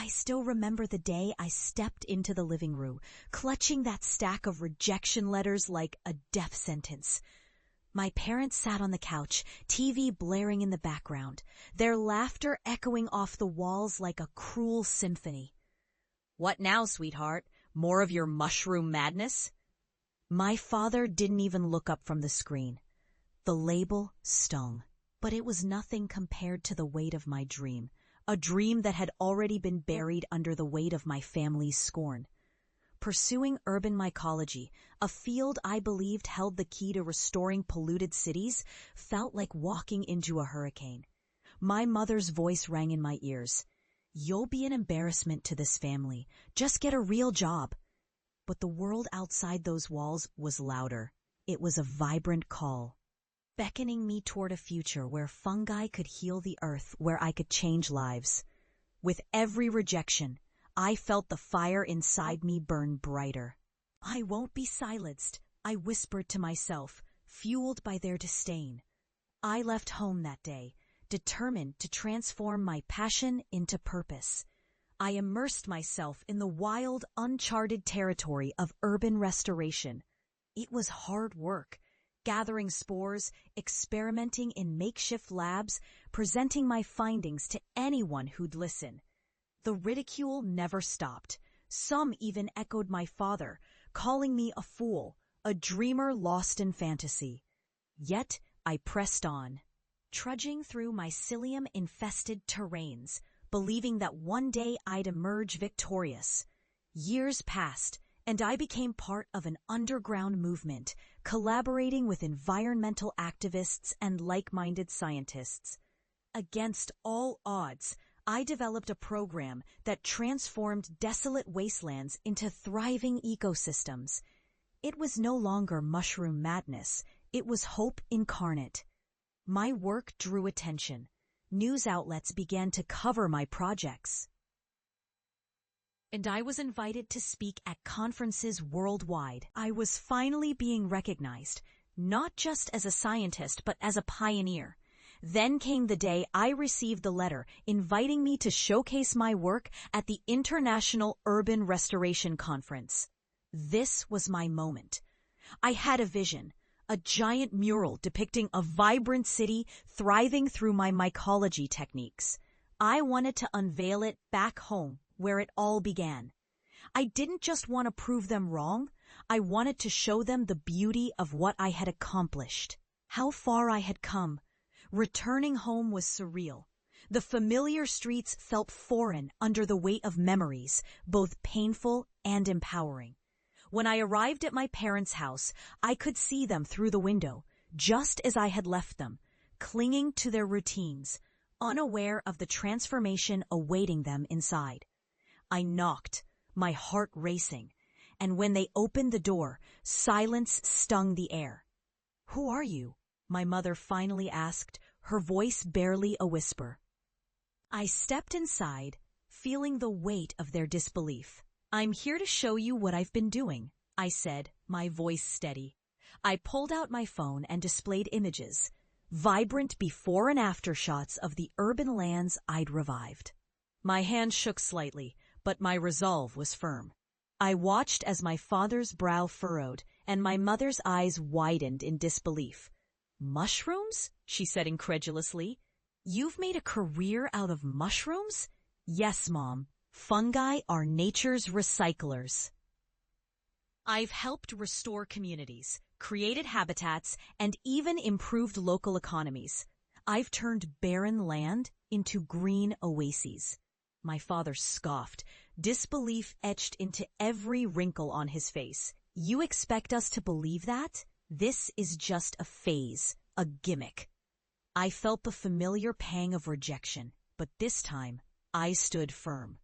I still remember the day I stepped into the living room, clutching that stack of rejection letters like a death sentence. My parents sat on the couch, TV blaring in the background, their laughter echoing off the walls like a cruel symphony. "What now, sweetheart? More of your mushroom madness?" My father didn't even look up from the screen. The label stung, but it was nothing compared to the weight of my dream, a dream that had already been buried under the weight of my family's scorn. Pursuing urban mycology, a field I believed held the key to restoring polluted cities, felt like walking into a hurricane. My mother's voice rang in my ears. "You'll be an embarrassment to this family. Just get a real job." But the world outside those walls was louder. It was a vibrant call, beckoning me toward a future where fungi could heal the earth, where I could change lives. With every rejection, I felt the fire inside me burn brighter. "I won't be silenced," I whispered to myself, fueled by their disdain. I left home that day, determined to transform my passion into purpose. I immersed myself in the wild, uncharted territory of urban restoration. It was hard work, gathering spores, experimenting in makeshift labs, presenting my findings to anyone who'd listen. The ridicule never stopped. Some even echoed my father, calling me a fool, a dreamer lost in fantasy. Yet I pressed on, trudging through mycelium-infested terrains, believing that one day I'd emerge victorious. Years passed, and I became part of an underground movement, collaborating with environmental activists and like-minded scientists. Against all odds, I developed a program that transformed desolate wastelands into thriving ecosystems. It was no longer mushroom madness. It was hope incarnate. My work drew attention. News outlets began to cover my projects, and I was invited to speak at conferences worldwide. I was finally being recognized, not just as a scientist, but as a pioneer. Then came the day I received the letter inviting me to showcase my work at the International Urban Restoration Conference. This was my moment. I had a vision, a giant mural depicting a vibrant city thriving through my mycology techniques. I wanted to unveil it back home, where it all began. I didn't just want to prove them wrong. I wanted to show them the beauty of what I had accomplished, how far I had come. Returning home was surreal. The familiar streets felt foreign under the weight of memories, both painful and empowering. When I arrived at my parents' house, I could see them through the window, just as I had left them, clinging to their routines, unaware of the transformation awaiting them inside. I knocked, my heart racing, and when they opened the door, silence stung the air. "Who are you?" my mother finally asked, her voice barely a whisper. I stepped inside, feeling the weight of their disbelief. "I'm here to show you what I've been doing," I said, my voice steady. I pulled out my phone and displayed images, vibrant before and after shots of the urban lands I'd revived. My hand shook slightly, but my resolve was firm. I watched as my father's brow furrowed and my mother's eyes widened in disbelief. "Mushrooms?" she said incredulously. "You've made a career out of mushrooms?" "Yes, Mom. Fungi are nature's recyclers. I've helped restore communities, created habitats, and even improved local economies. I've turned barren land into green oases." My father scoffed, disbelief etched into every wrinkle on his face. "You expect us to believe that? This is just a phase, a gimmick." I felt the familiar pang of rejection, but this time I stood firm.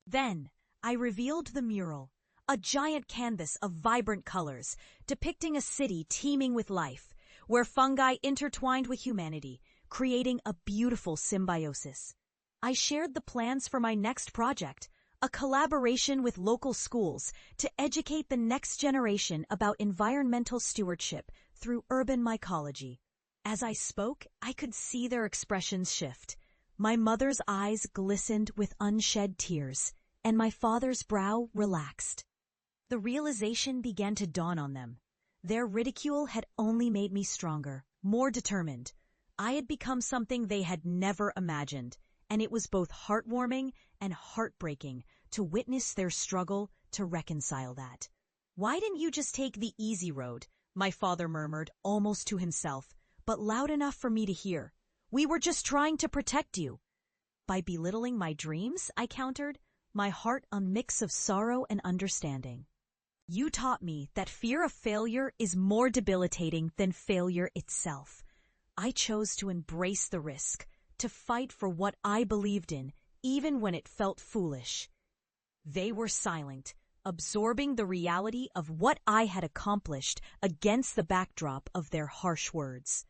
Then I revealed the mural, a giant canvas of vibrant colors, depicting a city teeming with life, where fungi intertwined with humanity, creating a beautiful symbiosis. I shared the plans for my next project, a collaboration with local schools to educate the next generation about environmental stewardship through urban mycology. As I spoke, I could see their expressions shift. My mother's eyes glistened with unshed tears, and my father's brow relaxed. The realization began to dawn on them. Their ridicule had only made me stronger, more determined. I had become something they had never imagined, and it was both heartwarming and heartbreaking to witness their struggle to reconcile that. "Why didn't you just take the easy road?" my father murmured, almost to himself, but loud enough for me to hear. "We were just trying to protect you." "By belittling my dreams?" I countered, my heart a mix of sorrow and understanding. "You taught me that fear of failure is more debilitating than failure itself. I chose to embrace the risk, to fight for what I believed in, even when it felt foolish." They were silent, absorbing the reality of what I had accomplished against the backdrop of their harsh words.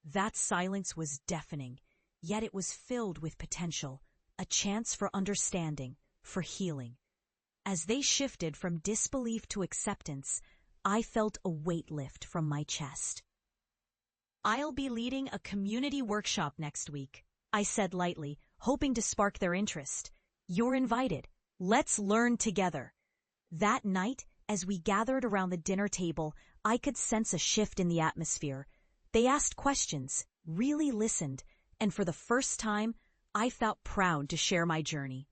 That silence was deafening, yet it was filled with potential, a chance for understanding, for healing. As they shifted from disbelief to acceptance, I felt a weight lift from my chest. "I'll be leading a community workshop next week," I said lightly, hoping to spark their interest. "You're invited. Let's learn together." That night, as we gathered around the dinner table, I could sense a shift in the atmosphere. They asked questions, really listened, and for the first time, I felt proud to share my journey.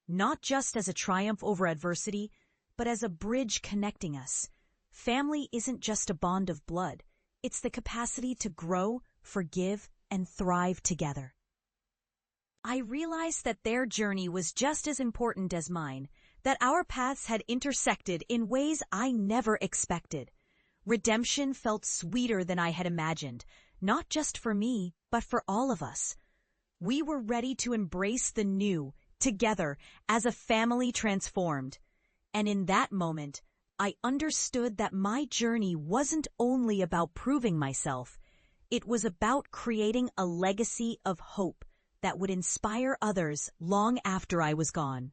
Not just as a triumph over adversity, but as a bridge connecting us. Family isn't just a bond of blood. It's the capacity to grow, forgive, and thrive together. I realized that their journey was just as important as mine, that our paths had intersected in ways I never expected. Redemption felt sweeter than I had imagined, not just for me, but for all of us. We were ready to embrace the new, together, as a family transformed. And in that moment, I understood that my journey wasn't only about proving myself. It was about creating a legacy of hope that would inspire others long after I was gone.